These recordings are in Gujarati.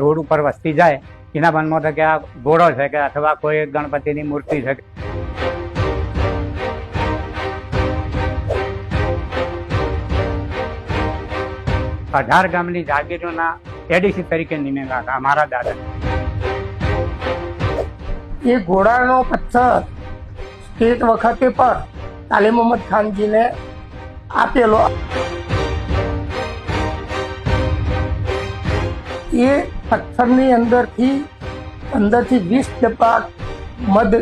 રોડ ઉપર વસ્તી જાય એના મનમાં તો કે આ ઘોડો છે કે અથવા કોઈ ગણપતિની મૂર્તિ છે. અઢાર ગામની જાગીરોના એડીસી તરીકે નિમેલા હતા અમારા દાદા. એ ઘોડાનો પથ્થર સ્ટેટ વખતે પણ તાલીમ મોહમ્મદ ખાનજીને આપેલો. એ પથ્થરની અંદરથી 20 ટપા મધ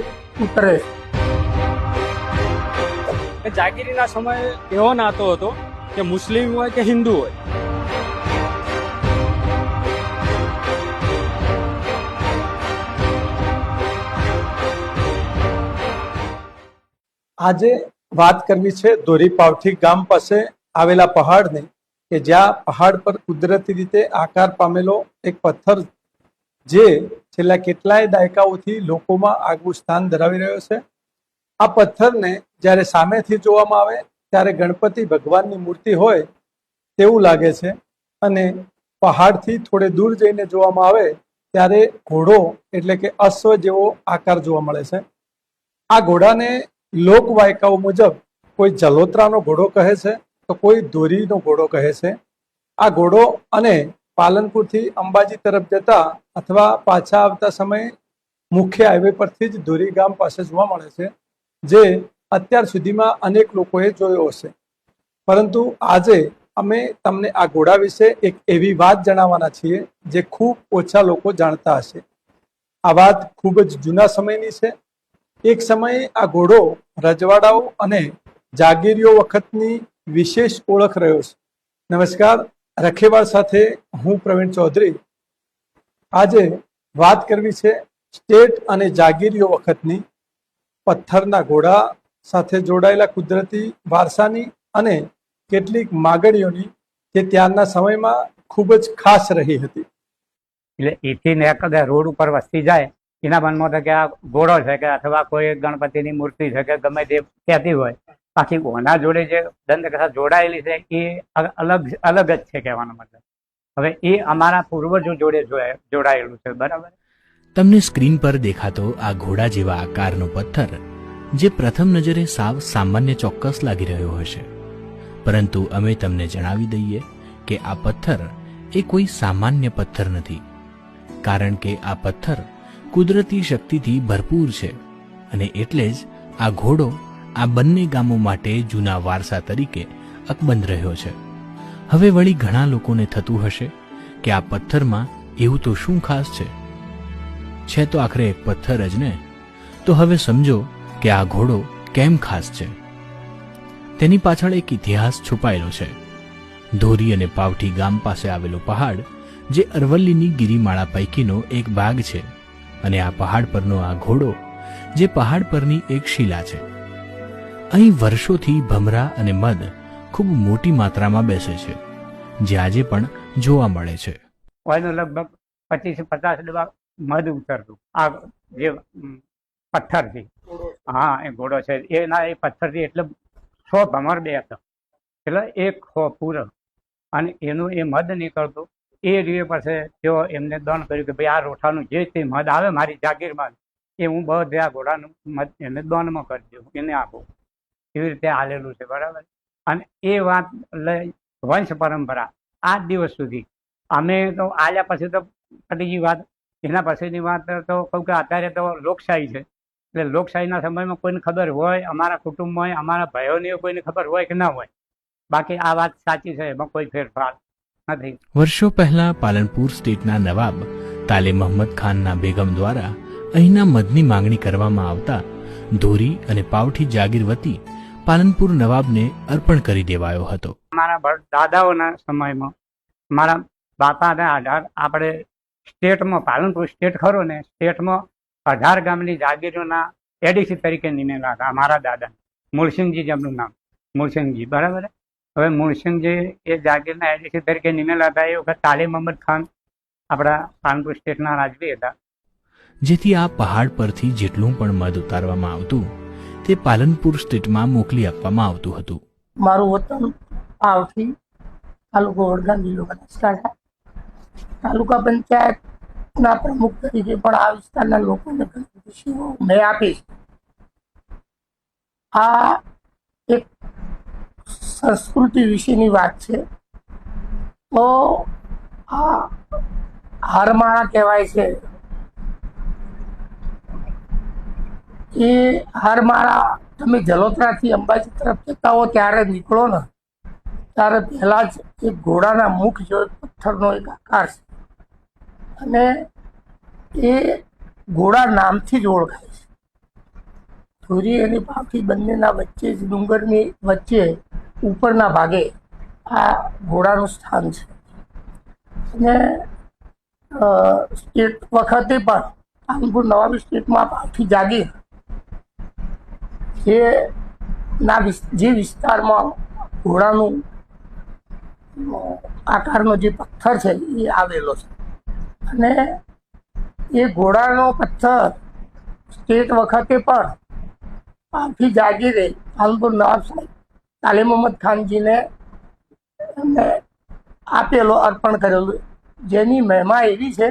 ઉતરે. જાગીરીના સમય એવો નાતો હતો કે મુસ્લિમ હોય કે હિન્દુ હોય. આજે વાત કરવી છે ધોરી પાવઠી ગામ પાસે આવેલા પહાડની, કે જ્યાં પહાડ પર કુદરતી રીતે આકાર પામેલો એક પથ્થર જે છેલ્લા કેટલાય દાયકાઓથી લોકોમાં આગવું સ્થાન ધરાવી રહ્યો છે. આ પથ્થરને જ્યારે સામેથી જોવામાં આવે ત્યારે ગણપતિ ભગવાનની મૂર્તિ હોય તેવું લાગે છે, અને પહાડથી થોડે દૂર જઈને જોવામાં આવે ત્યારે ઘોડો એટલે કે અશ્વ જેવો આકાર જોવા મળે છે. આ ઘોડાને લોકવાયકાઓ મુજબ કોઈ જલોત્રાનો ઘોડો કહે છે તો કોઈ ધોરીનો ઘોડો કહે છે. આ ઘોડો અને પાલનપુરથી અંબાજી તરફ જતા અથવા પાછા આવતા સમયે મુખ્ય હાઈવે પરથી જ ધોરી ગામ પાસે જોવા મળે છે, જે અત્યાર સુધીમાં અનેક લોકોએ જોયો હશે. પરંતુ આજે અમે તમને આ ઘોડા વિશે એક એવી વાત જણાવવાના છીએ જે ખૂબ ઓછા લોકો જાણતા હશે. આ વાત ખૂબ જ જૂના સમયની છે. એક સમયે આ ઘોડો રજવાડાઓ અને જાગીરીઓ વખતની વિશેષ ઓળખ રહ્યો છે. નમસ્કાર, રખેવાળ સાથે હું પ્રવીણ ચૌધરી. આજે વાત કરવી છે સ્ટેટ અને જાગીરીઓ વખતની પથ્થરના ઘોડા સાથે જોડાયેલા કુદરતી વારસાની અને કેટલીક માગણીઓની, જે ત્યારના સમયમાં ખૂબ જ ખાસ રહી હતી. એટલે એથી ને કદાચ રોડ ઉપર વસ્તી જાય એના મનમાં તો કે આ ઘોડો છે કે અથવા કોઈ ગણપતિની મૂર્તિ છે કે ગમે તે કહેતી હોય. બાકી ઓના જોડે જે દંતકથા જોડાયેલી છે એ અલગ જ છે કહેવાનો મતલબ. હવે એ અમારા પૂર્વજો જોડે જોડાયેલું છે. બરાબર. તમને સ્ક્રીન પર દેખાતો આ ઘોડા જેવા આકારનો પથ્થર જે પ્રથમ નજરે સાવ સામાન્ય ચોક્કસ લાગી રહ્યો હશે, પરંતુ અમે તમને જણાવી દઈએ કે આ પથ્થર એ કોઈ સામાન્ય પથ્થર નથી, કારણ કે આ પથ્થર કુદરતી શક્તિથી ભરપૂર છે, અને એટલે જ આ ઘોડો આ બંને ગામો માટે જૂના વારસા તરીકે અકબંધ રહ્યો છે. હવે વળી ઘણા લોકોને થતું હશે કે આ પથ્થરમાં એવું તો શું ખાસ છે તો આખરે એક પથ્થર જ ને. તો હવે સમજો કે આ ઘોડો કેમ ખાસ છે. તેની પાછળ એક ઇતિહાસ છુપાયેલો છે. ધોરી અને પાવઠી ગામ પાસે આવેલો પહાડ જે અરવલ્લીની ગિરિમાળા પૈકીનો એક ભાગ છે, અને આ પહાડ પરનો આ ઘોડો જે પહાડ પરની એક શિલા છે. અહીં વર્ષોથી ભમરા અને મધ ખૂબ મોટી માત્રામાં બેસે છે, જે આજે પણ જોવા મળે છે. એનું લગભગ 25-50 ડબ્બા મધ ઉતરતું આ જે પથ્થરથી. હા, એ ઘોડો છે એના એ પથ્થરથી એટલે 100 ભમર બે હતો, એટલે એક પૂરો, અને એનું એ મધ નીકળતું. એ રીતે પછી તેઓ એમને દાન કર્યું કે ભાઈ આ રોઠાનું જે તે મધ આવે મારી જાગીરમાં એ હું બધે આ ઘોડાનું મધ એને દાનમાં કરી દઉં, એને આપું. એવી રીતે હાલેલું છે. બરાબર. અને એ વાત લઈ વંશ પરંપરા આ દિવસ સુધી અમે તો આલ્યા પછી તો પતી ગઈ વાત. એના પછીની વાત તો કહું કે અત્યારે તો લોકશાહી છે, એટલે લોકશાહીના સમયમાં કોઈને ખબર હોય, અમારા કુટુંબમાં હોય, અમારા ભાઈઓને કોઈને ખબર હોય કે ના હોય. બાકી આ વાત સાચી છે, એમાં કોઈ ફેરફાર નથી. વર્ષો પહેલા પાલનપુર સ્ટેટના નવાબ તાલે મોહમ્મદ ખાનના બેગમ દ્વારા અહીંના મધની માંગણી કરવામાં આવતા ધોરી અને પાવઠી જાગીર વતી પાલનપુર નવાબને અર્પણ કરી દેવાયો હતો. અમારા દાદાઓના સમયમાં મારા બાપાના 18 આપણે સ્ટેટમાં પાલનપુર સ્ટેટ ખરો ને, સ્ટેટમાં 18 ગામની જાગીરોના એડીસી તરીકે નિમેલા હતા અમારા દાદા. મૂળસિંહજી જેમનું નામ, મૂળસિંહજી. બરાબર. હવે મૂળસિંહજી એ જાગીરના એડીસી તરીકે નિમેલા હતા. એ વખત તાલે મોહમ્મદ ખાન આપણા પાલનપુર સ્ટેટના રાજવી હતા. જેથી આ પહાડ પરથી જેટલું પણ મધ ઉતારવામાં આવતું તે પાલનપુર સ્ટેટમાં મોકલી આપવામાં આવતું હતું. મારું વતન પાવઠી, તાલુકો વડગામ, જિલ્લો બનાસકાંઠા. તાલુકા પંચાયતના પ્રમુખ તરીકે પણ આ વિસ્તારના લોકોને ઘણી બધી સેવાઓ મેં આપી છે. આ એક સંસ્કૃતિ વિશેની વાત છે. તો આ હારમાળા કહેવાય છે. એ હારમાળા તમે જલોત્રાથી અંબાજી તરફ જતા હો ત્યારે નીકળો ને ત્યારે પહેલા જ એક ઘોડાના મુખ જેવો પથ્થરનો એક આકાર છે અને એ ઘોડા નામથી જ ઓળખાય છે. ધોરી અને પાવથી બંનેના વચ્ચે જ ડુંગરની વચ્ચે ઉપરના ભાગે આ ઘોડાનું સ્થાન છે. અને સ્ટેટ વખતે પણ પાલનપુર નવાબી સ્ટેટમાં પાવથી જાગીર જે વિસ્તારમાં ઘોડાનું આકારનો જે પથ્થર છે એ આવેલો છે અને એ ઘોડાનો પથ્થર સ્ટેટ વખતે પણ પાવથી જાગીરે પાલનપુર નવાબ સાહેબ તાલીમ મોહમ્મદ ખાનજીને એમને આપેલો, અર્પણ કરેલું, જેની મહિમા એવી છે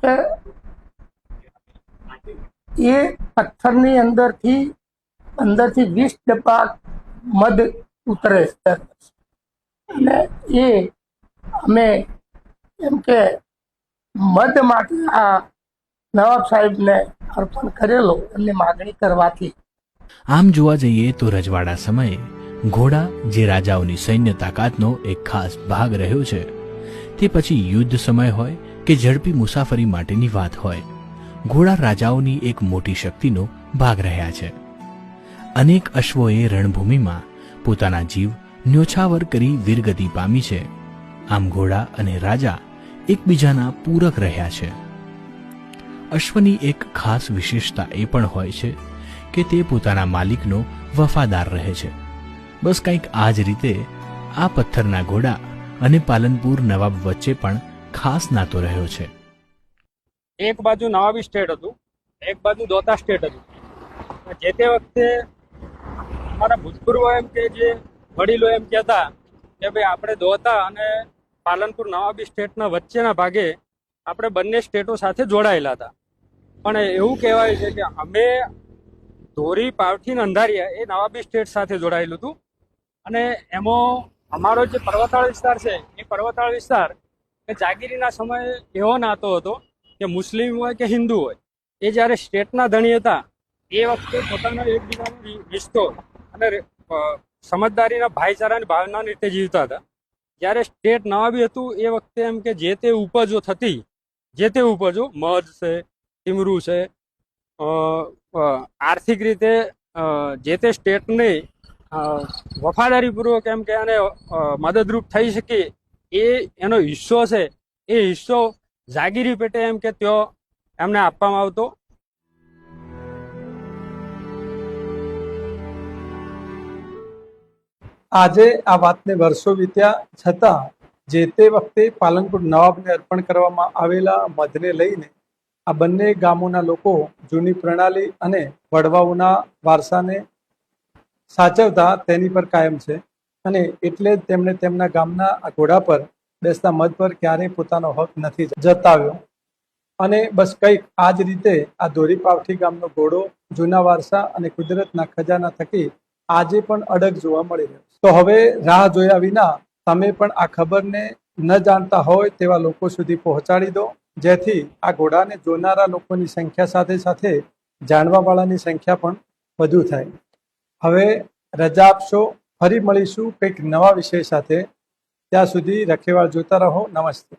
કે એ પથ્થરની અંદરથી 15 થી 20 ડબ્બા મધ ઉતરે છે અને એ અમે એમ કે મધ માટે આ નવાબ સાહેબને અર્પણ કરેલો એમની માગણી કરવાથી. આમ જોવા જઈએ તો રજવાડા સમયે ઘોડા જે રાજાઓની સૈન્ય તાકાતનો એક ખાસ ભાગ રહ્યો છે, તે પછી યુદ્ધ સમય હોય કે ઝડપી મુસાફરી માટેની વાત હોય, ઘોડા રાજાઓની એક મોટી શક્તિનો ભાગ રહ્યા છે. અનેક અશ્વોએ રણભૂમિમાં પોતાના જીવ ન્યોછાવર કરી વીરગતિ પામી છે. આમ ઘોડા અને રાજા એકબીજાના પૂરક રહ્યા છે. અશ્વની એક ખાસ વિશેષતા એ પણ હોય છે કે તે પોતાના માલિકનો વફાદાર રહે છે. બસ કંઈક આ જ રીતે આ પથ્થરના ઘોડા અને પાલનપુર નવાબ વચ્ચે પણ ખાસ નાતો રહ્યો છે. એક બાજુ નવાબી સ્ટેટ હતું, એક બાજુ દોતા સ્ટેટ હતું. જે તે વખતે અમારા ભૂતપૂર્વ એમ કે જે વડીલો એમ કહેતા કે ભાઈ આપણે દોતા અને પાલનપુર નવાબી સ્ટેટના વચ્ચેના ભાગે આપણે બંને સ્ટેટો સાથે જોડાયેલા હતા. પણ એવું કહેવાય છે કે અમે ધોરી, પાવથી ને અંધારિયા એ નવાબી સ્ટેટ સાથે જોડાયેલું હતું અને એમાં અમારો જે પર્વતાળ વિસ્તાર છે એ પર્વતાળ વિસ્તાર એ જાગીરીના સમયે એવો નાતો હતો કે મુસ્લિમ હોય કે હિન્દુ હોય, એ જ્યારે સ્ટેટના ધણી હતા એ વખતે પોતાનો એકબીજાનો રિશ્તો અને સમજદારીના ભાઈચારાની ભાવના રીતે જીવતા હતા. જ્યારે સ્ટેટ નવાબી હતું એ વખતે એમ કે જે તે ઉપજો થતી, જે તે ઉપજો મધ છે, ટીમરું છે, આર્થિક રીતે જે તે સ્ટેટને વફાદારીપૂર્વક એમ કે એને મદદરૂપ થઈ શકે એ એનો હિસ્સો છે, એ હિસ્સો જાગીરી પેટે એમ કે ત્યાં એમને આપવામાં આવતો. આજે આ વાતને વર્ષો વીત્યા છતાં જે તે વખતે પાલનપુર નવાબને અર્પણ કરવામાં આવેલા મધને લઈને આ બંને ગામોના લોકો જૂની પ્રણાલી અને વડવાઓના વારસાને સાચવતા તેની પર કાયમ છે અને એટલે જ તેમણે તેમના ગામના આ ઘોડા પર બેસતા મધ પર ક્યારેય પોતાનો હક નથી જતાવ્યો. અને બસ કંઈક આ જ રીતે આ ધોરી પાવઠી ગામનો ઘોડો જૂના વારસા અને કુદરતના ખજાના થકી આજે પણ અડગ જોવા મળી રહ્યો છે. તો હવે રાહ જોયા વિના તમે પણ આ ખબરને ન જાણતા હોય તેવા લોકો સુધી પહોંચાડી દો, જેથી આ ઘોડાને જોનારા લોકોની સંખ્યા સાથે સાથે જાણવાવાળાની સંખ્યા પણ વધુ થાય. હવે રજા આપશો, ફરી મળીશું કંઈક નવા વિષય સાથે. ત્યાં સુધી રખેવાળ જોતા રહો. નમસ્તે.